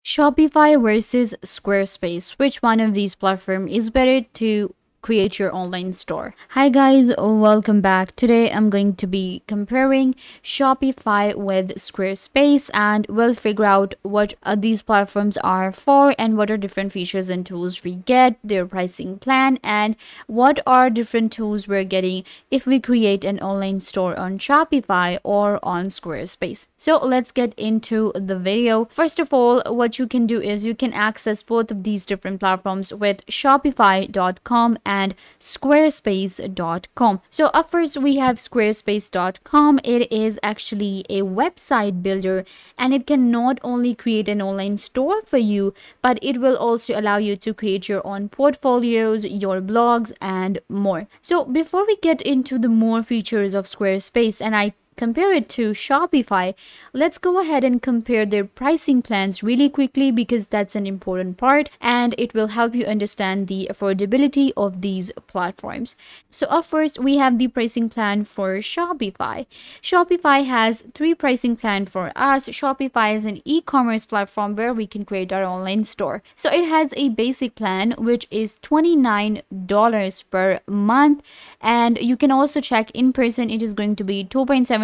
Shopify versus Squarespace. Which one of these platforms is better to create your online store? Hi guys, welcome back. Today I'm going to be comparing Shopify with Squarespace, and we'll figure out what these platforms are for and what are different features and tools we get, their pricing plan, and what are different tools we're getting if we create an online store on Shopify or on Squarespace. So let's get into the video. First of all, what you can do is you can access both of these different platforms with Shopify.com and Squarespace.com. So up first we have Squarespace.com. It is actually a website builder, and it can not only create an online store for you, but it will also allow you to create your own portfolios, your blogs, and more. So before we get into the more features of Squarespace and I compare it to Shopify, let's go ahead and compare their pricing plans really quickly, because that's an important part and it will help you understand the affordability of these platforms. So up first we have the pricing plan for Shopify. Shopify has three pricing plans for us. Shopify is an e-commerce platform where we can create our online store. So it has a basic plan which is $29 per month, and you can also check in person. It is going to be 2.7%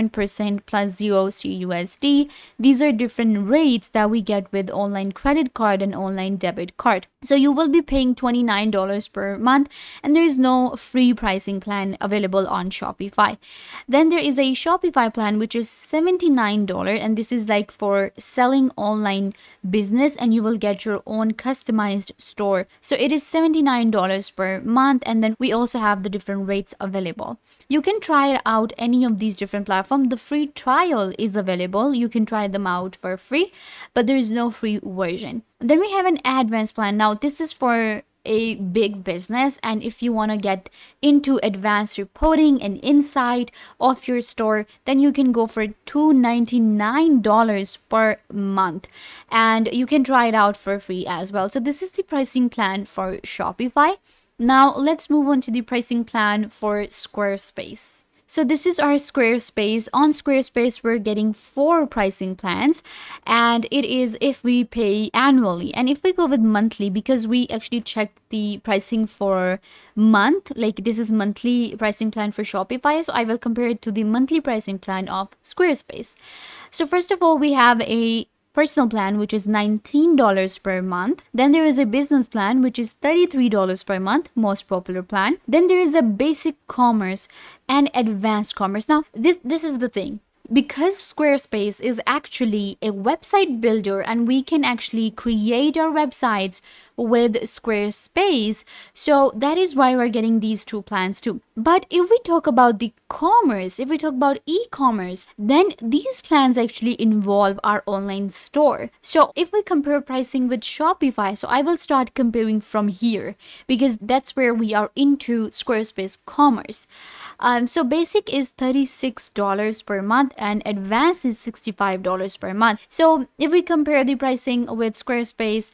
plus 0 CUSD. These are different rates that we get with online credit card and online debit card. So you will be paying $29 per month, and there is no free pricing plan available on Shopify. Then there is a Shopify plan which is $79, and this is like for selling online business, and you will get your own customized store. So it is $79 per month, and then we also have the different rates available. You can try out any of these different platforms. The free trial is available. You can try them out for free, but there is no free version. Then we have an advanced plan. Now this is for a big business, and if you want to get into advanced reporting and insight of your store, then you can go for $299 per month, and you can try it out for free as well. So this is the pricing plan for Shopify. Now let's move on to the pricing plan for Squarespace. So this is our Squarespace. On Squarespace, we're getting 4 pricing plans, and it is if we pay annually. And if we go with monthly, because we actually checked the pricing for month, like this is monthly pricing plan for Shopify. So I will compare it to the monthly pricing plan of Squarespace. So first of all, we have a personal plan which is $19 per month. Then there is a business plan which is $33 per month, most popular plan. Then there is a basic commerce and advanced commerce. Now this is the thing, because Squarespace is actually a website builder and we can actually create our websites with Squarespace, so that is why we're getting these two plans too. But if we talk about the commerce, if we talk about e-commerce, then these plans actually involve our online store. So if we compare pricing with Shopify, so I will start comparing from here because that's where we are into Squarespace commerce. So basic is $36 per month and advanced is $65 per month. So if we compare the pricing with Squarespace,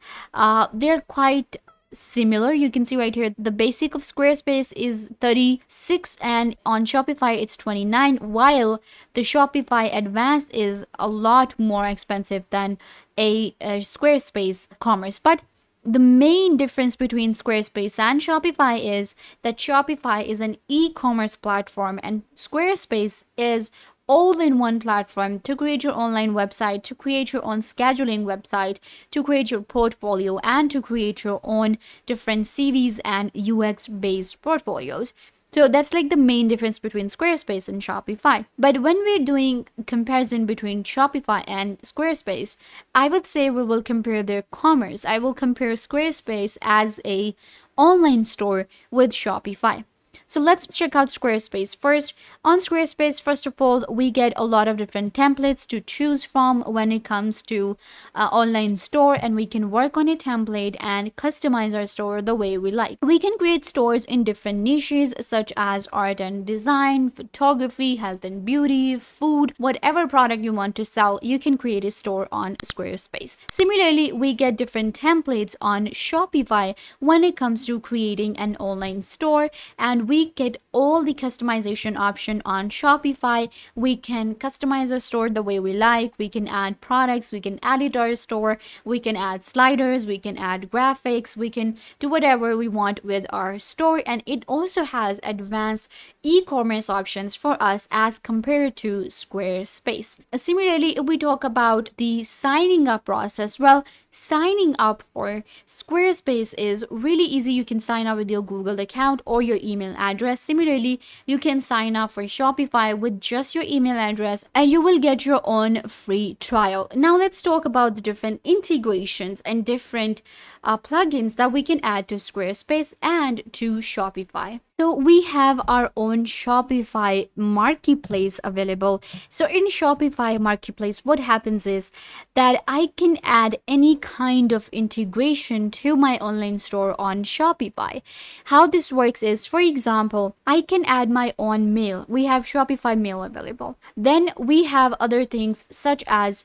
they're quite similar. You can see right here the basic of Squarespace is $36 and on Shopify it's $29, while the Shopify advanced is a lot more expensive than a Squarespace commerce. But the main difference between Squarespace and Shopify is that Shopify is an e-commerce platform and Squarespace is all-in-one platform to create your online website, to create your own scheduling website, to create your portfolio, and to create your own different CVs and UX-based portfolios. So that's like the main difference between Squarespace and Shopify. But when we're doing comparison between Shopify and Squarespace, I would say we will compare their commerce. I will compare Squarespace as a online store with Shopify. So let's check out Squarespace first. On Squarespace, first of all, we get a lot of different templates to choose from when it comes to online store, and we can work on a template and customize our store the way we like. We can create stores in different niches such as art and design, photography, health and beauty, food, whatever product you want to sell, you can create a store on Squarespace. Similarly, we get different templates on Shopify when it comes to creating an online store, and we we get all the customization option on Shopify. We can customize our store the way we like. We can add products, we can edit our store, we can add sliders, we can add graphics, we can do whatever we want with our store. And it also has advanced e-commerce options for us as compared to Squarespace. Similarly, if we talk about the signing up process, well, signing up for Squarespace is really easy. You can sign up with your Google account or your email address. Similarly, you can sign up for Shopify with just your email address and you will get your own free trial. Now let's talk about the different integrations and different plugins that we can add to Squarespace and to Shopify. So we have our own Shopify marketplace available. So in Shopify marketplace, what happens is that I can add any kind of integration to my online store on Shopify. How this works is, for example, I can add my own mail. We have Shopify mail available. Then we have other things such as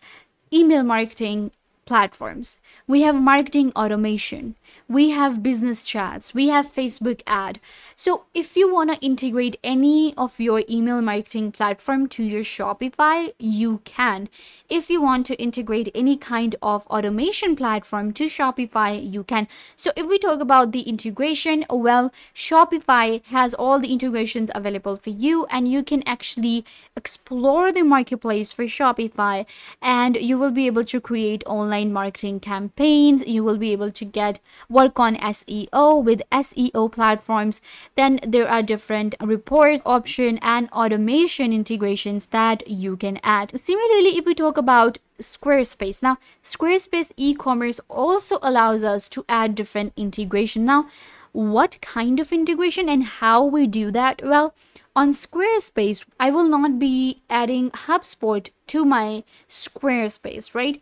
email marketing platforms. We have marketing automation. We have business chats. We have Facebook ad. So if you want to integrate any of your email marketing platform to your Shopify, you can. If you want to integrate any kind of automation platform to Shopify, you can. So if we talk about the integration, well, Shopify has all the integrations available for you, and you can actually explore the marketplace for Shopify, and you will be able to create online marketing campaigns. You will be able to work on SEO with SEO platforms. Then there are different report option and automation integrations that you can add. Similarly, if we talk about Squarespace, now Squarespace e-commerce also allows us to add different integration. Now, what kind of integration and how we do that? Well, on Squarespace, I will not be adding HubSpot to my Squarespace, right?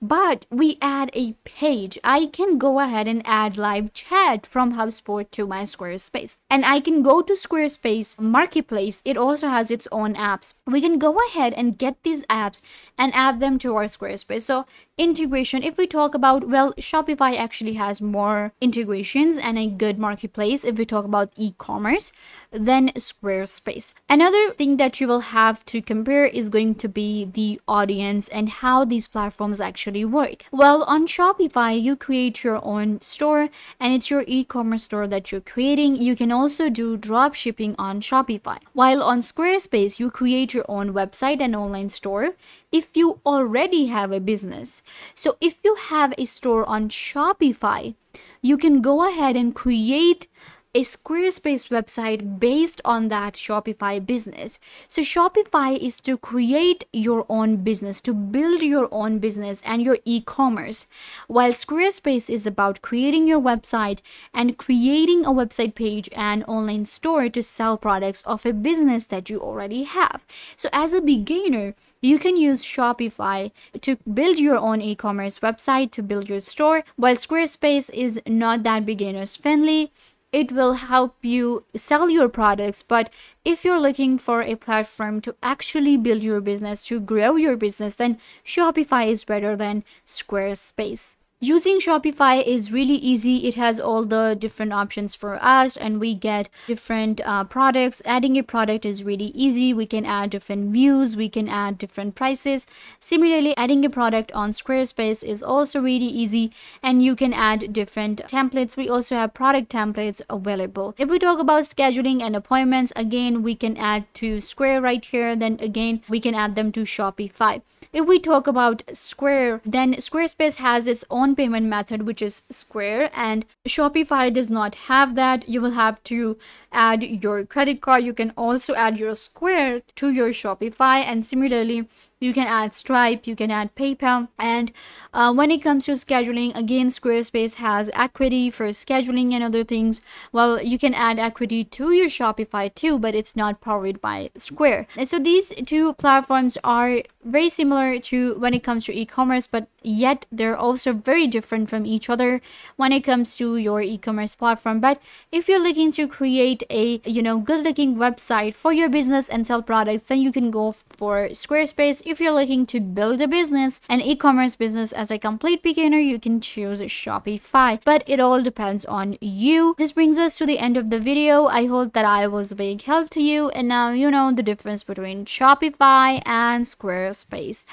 But we add a page. I can go ahead and add live chat from HubSpot to my Squarespace. And I can go to Squarespace Marketplace. It also has its own apps. We can go ahead and get these apps and add them to our Squarespace. So integration, if we talk about, well, Shopify actually has more integrations and a good marketplace if we talk about e-commerce than Squarespace. Another thing that you will have to compare is going to be the audience and how these platforms actually work. Well, on Shopify, you create your own store and it's your e-commerce store that you're creating. You can also do drop shipping on Shopify. While on Squarespace, you create your own website and online store if you already have a business. So if you have a store on Shopify, you can go ahead and create a Squarespace website based on that Shopify business. So Shopify is to create your own business, to build your own business and your e-commerce, while Squarespace is about creating your website and creating a website page and online store to sell products of a business that you already have. So as a beginner, you can use Shopify to build your own e-commerce website, to build your store, while Squarespace is not that beginners friendly. It will help you sell your products, but if you're looking for a platform to actually build your business, to grow your business, then Shopify is better than Squarespace. Using Shopify is really easy. It has all the different options for us and we get different products. Adding a product is really easy. We can add different views. We can add different prices. Similarly, adding a product on Squarespace is also really easy and you can add different templates. We also have product templates available. If we talk about scheduling and appointments, again, we can add to Square right here. Then again, we can add them to Shopify. If we talk about Square, then Squarespace has its own payment method, which is Square, and Shopify does not have that. You will have to add your credit card. You can also add your Square to your Shopify, and similarly, you can add Stripe, you can add PayPal. And when it comes to scheduling, again, Squarespace has equity for scheduling and other things. Well, you can add equity to your Shopify too, but it's not powered by Square. And so these two platforms are very similar to when it comes to e-commerce, but yet they're also very different from each other when it comes to your e-commerce platform. But if you're looking to create a good looking website for your business and sell products, then you can go for Squarespace. if you're looking to build a business, an e-commerce business as a complete beginner, you can choose Shopify, but it all depends on you. This brings us to the end of the video. I hope that I was a big help to you, and now you know the difference between Shopify and Squarespace.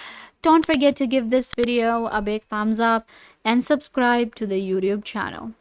Don't forget to give this video a big thumbs up and subscribe to the YouTube channel.